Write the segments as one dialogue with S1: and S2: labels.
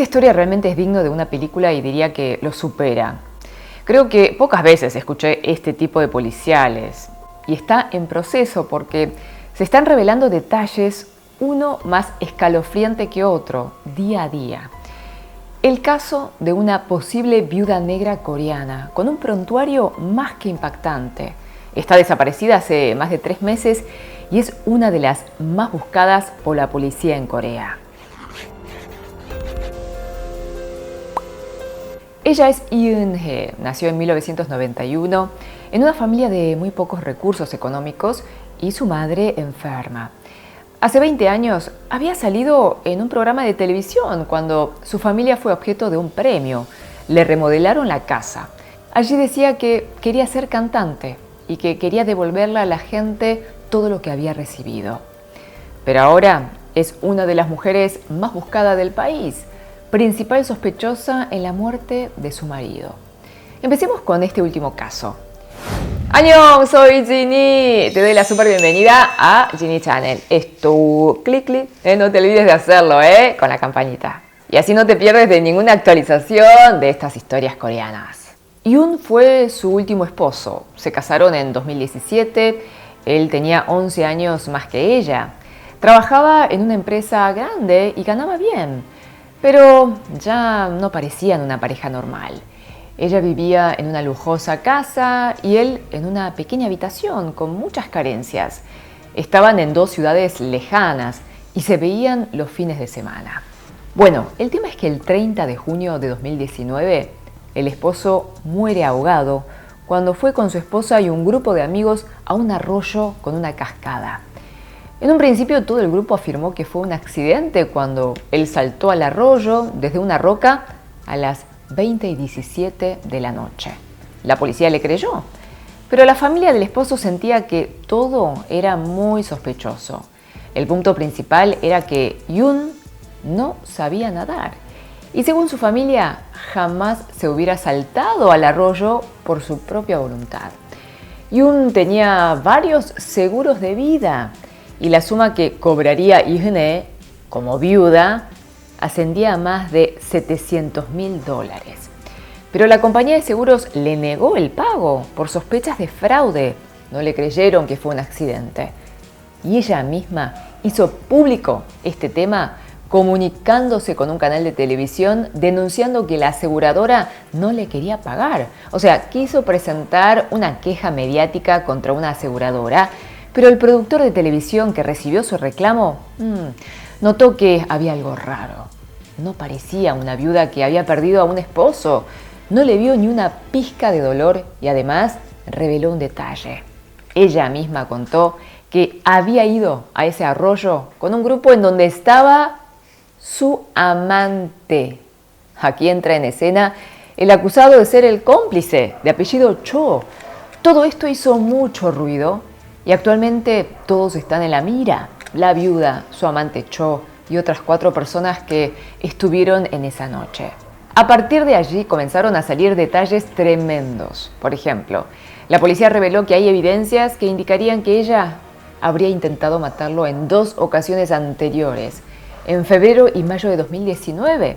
S1: Esta historia realmente es digno de una película y diría que lo supera. Creo que pocas veces escuché este tipo de policiales y está en proceso porque se están revelando detalles, uno más escalofriante que otro, día a día. El caso de una posible viuda negra coreana con un prontuario más que impactante. Está desaparecida hace más de 3 meses y es una de las más buscadas por la policía en Corea. Ella es Eun-hye, nació en 1991 en una familia de muy pocos recursos económicos y su madre enferma. Hace 20 años había salido en un programa de televisión cuando su familia fue objeto de un premio. Le remodelaron la casa. Allí decía que quería ser cantante y que quería devolverle a la gente todo lo que había recibido. Pero ahora es una de las mujeres más buscadas del país, principal sospechosa en la muerte de su marido. Empecemos con este último caso. ¡Annyeong! Soy Ginny. Te doy la súper bienvenida a Ginny Channel. Es tu clic. No te olvides de hacerlo, con la campanita. Y así no te pierdes de ninguna actualización de estas historias coreanas. Yoon fue su último esposo. Se casaron en 2017. Él tenía 11 años más que ella. Trabajaba en una empresa grande y ganaba bien. Pero ya no parecían una pareja normal. Ella vivía en una lujosa casa y él en una pequeña habitación con muchas carencias. Estaban en 2 ciudades lejanas y se veían los fines de semana. Bueno, el tema es que el 30 de junio de 2019, el esposo muere ahogado cuando fue con su esposa y un grupo de amigos a un arroyo con una cascada. En un principio todo el grupo afirmó que fue un accidente cuando él saltó al arroyo desde una roca a las 20:17 de la noche. La policía le creyó, pero la familia del esposo sentía que todo era muy sospechoso. El punto principal era que Yoon no sabía nadar y según su familia jamás se hubiera saltado al arroyo por su propia voluntad. Yoon tenía varios seguros de vida y la suma que cobraría Eun-hye como viuda ascendía a más de $700.000. Pero la compañía de seguros le negó el pago por sospechas de fraude. No le creyeron que fue un accidente. Y ella misma hizo público este tema comunicándose con un canal de televisión denunciando que la aseguradora no le quería pagar. O sea, quiso presentar una queja mediática contra una aseguradora, pero el productor de televisión que recibió su reclamo notó que había algo raro. No parecía una viuda que había perdido a un esposo. No le vio ni una pizca de dolor y además reveló un detalle. Ella misma contó que había ido a ese arroyo con un grupo en donde estaba su amante. Aquí entra en escena el acusado de ser el cómplice, de apellido Cho. Todo esto hizo mucho ruido y actualmente todos están en la mira. La viuda, su amante Cho y otras 4 personas que estuvieron en esa noche. A partir de allí comenzaron a salir detalles tremendos. Por ejemplo, la policía reveló que hay evidencias que indicarían que ella habría intentado matarlo en 2 ocasiones anteriores, en febrero y mayo de 2019.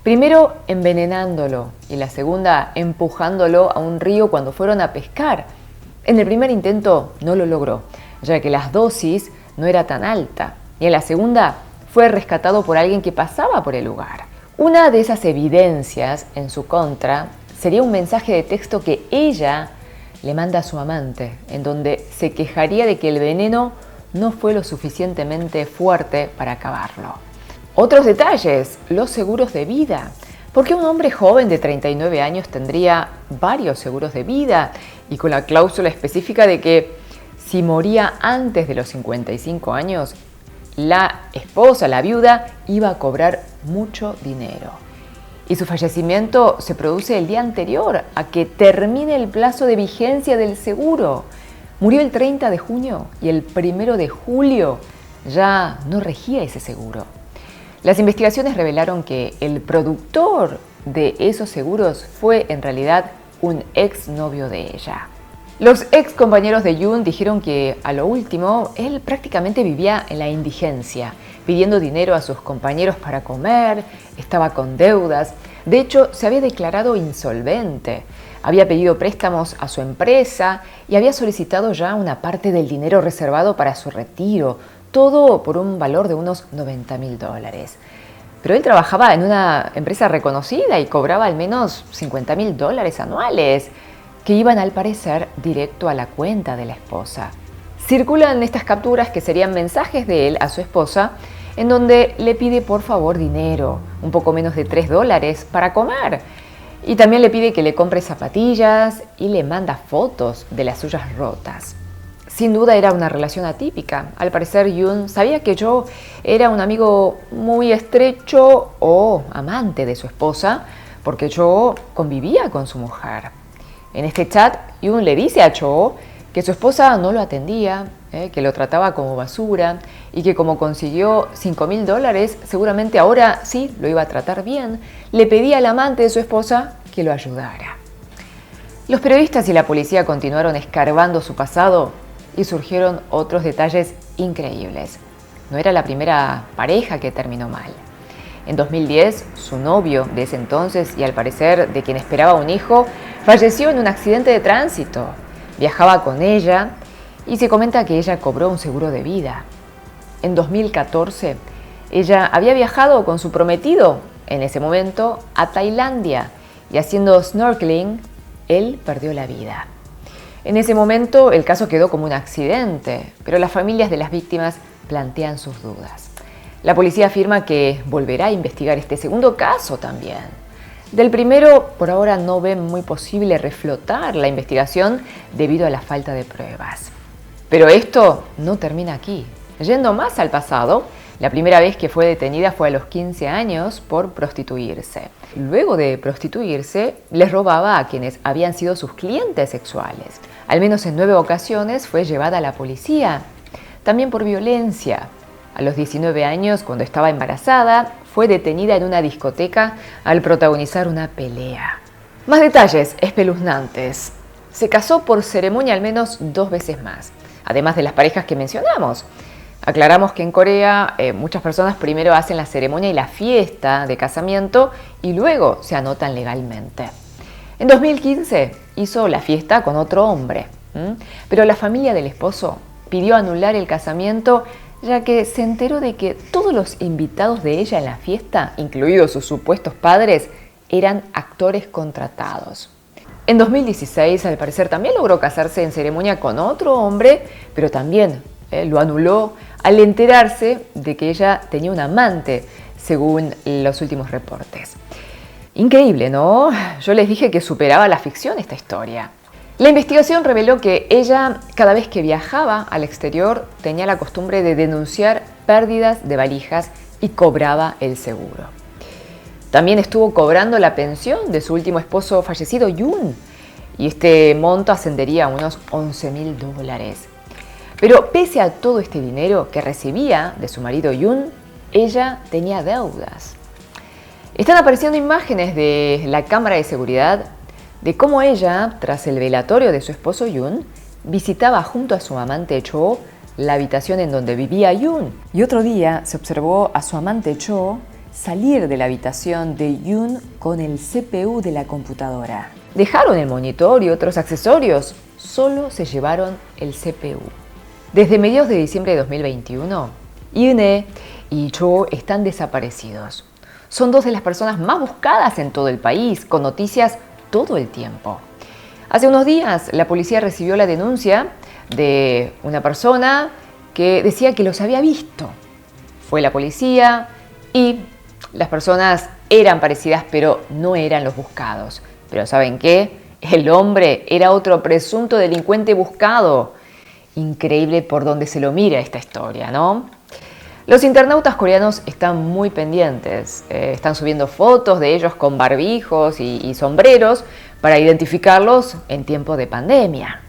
S1: Primero envenenándolo y la segunda empujándolo a un río cuando fueron a pescar. En el primer intento no lo logró, ya que la dosis no era tan alta, y en la segunda fue rescatado por alguien que pasaba por el lugar. Una de esas evidencias en su contra sería un mensaje de texto que ella le manda a su amante, en donde se quejaría de que el veneno no fue lo suficientemente fuerte para acabarlo. Otros detalles, los seguros de vida. ¿Por qué un hombre joven de 39 años tendría varios seguros de vida y con la cláusula específica de que si moría antes de los 55 años, la esposa, la viuda, iba a cobrar mucho dinero? Y su fallecimiento se produce el día anterior a que termine el plazo de vigencia del seguro. Murió el 30 de junio y el 1 de julio ya no regía ese seguro. Las investigaciones revelaron que el productor de esos seguros fue en realidad un exnovio de ella. Los ex compañeros de Yoon dijeron que a lo último él prácticamente vivía en la indigencia, pidiendo dinero a sus compañeros para comer, estaba con deudas. De hecho, se había declarado insolvente. Había pedido préstamos a su empresa y había solicitado ya una parte del dinero reservado para su retiro, todo por un valor de unos $90.000. Pero él trabajaba en una empresa reconocida y cobraba al menos $50.000 anuales, que iban al parecer directo a la cuenta de la esposa. Circulan estas capturas que serían mensajes de él a su esposa, en donde le pide por favor dinero, un poco menos de $3 para comer. Y también le pide que le compre zapatillas y le manda fotos de las suyas rotas. Sin duda era una relación atípica. Al parecer Yoon sabía que Cho era un amigo muy estrecho o amante de su esposa, porque Cho convivía con su mujer. En este chat, Yoon le dice a Cho que su esposa no lo atendía, que lo trataba como basura y que como consiguió $5.000, seguramente ahora sí lo iba a tratar bien. Le pedía al amante de su esposa que lo ayudara. Los periodistas y la policía continuaron escarbando su pasado y surgieron otros detalles increíbles. No era la primera pareja que terminó mal. En 2010, su novio de ese entonces y al parecer de quien esperaba un hijo, falleció en un accidente de tránsito. Viajaba con ella y se comenta que ella cobró un seguro de vida. En 2014, ella había viajado con su prometido, en ese momento, a Tailandia y haciendo snorkeling, él perdió la vida. En ese momento el caso quedó como un accidente, pero las familias de las víctimas plantean sus dudas. La policía afirma que volverá a investigar este segundo caso también. Del primero, por ahora no ven muy posible reflotar la investigación debido a la falta de pruebas. Pero esto no termina aquí. Yendo más al pasado, la primera vez que fue detenida fue a los 15 años por prostituirse. Luego de prostituirse, les robaba a quienes habían sido sus clientes sexuales. Al menos en 9 ocasiones fue llevada a la policía, también por violencia. A los 19 años, cuando estaba embarazada, fue detenida en una discoteca al protagonizar una pelea. Más detalles espeluznantes. Se casó por ceremonia al menos 2 veces más, además de las parejas que mencionamos. Aclaramos que en Corea muchas personas primero hacen la ceremonia y la fiesta de casamiento y luego se anotan legalmente. En 2015 hizo la fiesta con otro hombre, pero la familia del esposo pidió anular el casamiento ya que se enteró de que todos los invitados de ella en la fiesta, incluidos sus supuestos padres, eran actores contratados. En 2016, al parecer, también logró casarse en ceremonia con otro hombre, pero también lo anuló al enterarse de que ella tenía un amante, según los últimos reportes. Increíble, ¿no? Yo les dije que superaba la ficción esta historia. La investigación reveló que ella, cada vez que viajaba al exterior, tenía la costumbre de denunciar pérdidas de valijas y cobraba el seguro. También estuvo cobrando la pensión de su último esposo fallecido, Yoon, y este monto ascendería a unos $11.000. Pero pese a todo este dinero que recibía de su marido Yoon, ella tenía deudas. Están apareciendo imágenes de la cámara de seguridad de cómo ella, tras el velatorio de su esposo Yoon, visitaba junto a su amante Cho la habitación en donde vivía Yoon. Y otro día se observó a su amante Cho salir de la habitación de Yoon con el CPU de la computadora. Dejaron el monitor y otros accesorios, solo se llevaron el CPU. Desde mediados de diciembre de 2021, Yoon y Cho están desaparecidos. Son 2 de las personas más buscadas en todo el país, con noticias todo el tiempo. Hace unos días la policía recibió la denuncia de una persona que decía que los había visto. Fue la policía y las personas eran parecidas, pero no eran los buscados. Pero ¿saben qué? El hombre era otro presunto delincuente buscado. Increíble por donde se lo mira esta historia, ¿no? Los internautas coreanos están muy pendientes, están subiendo fotos de ellos con barbijos y sombreros para identificarlos en tiempo de pandemia.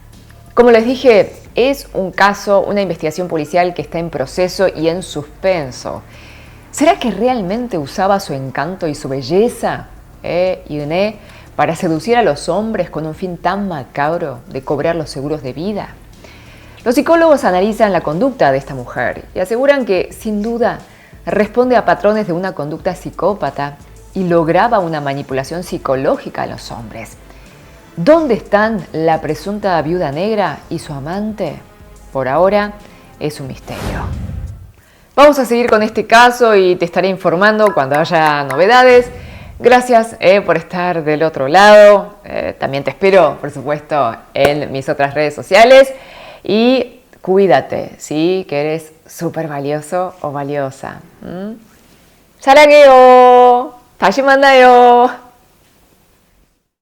S1: Como les dije, es un caso, una investigación policial que está en proceso y en suspenso. ¿Será que realmente usaba su encanto y su belleza, Yoon, para seducir a los hombres con un fin tan macabro de cobrar los seguros de vida? Los psicólogos analizan la conducta de esta mujer y aseguran que, sin duda, responde a patrones de una conducta psicópata y lograba una manipulación psicológica a los hombres. ¿Dónde están la presunta viuda negra y su amante? Por ahora es un misterio. Vamos a seguir con este caso y te estaré informando cuando haya novedades. Gracias por estar del otro lado. También te espero, por supuesto, en mis otras redes sociales. Y cuídate, ¿sí? Que eres súper valioso o valiosa. 사랑해요. 다시 만나요.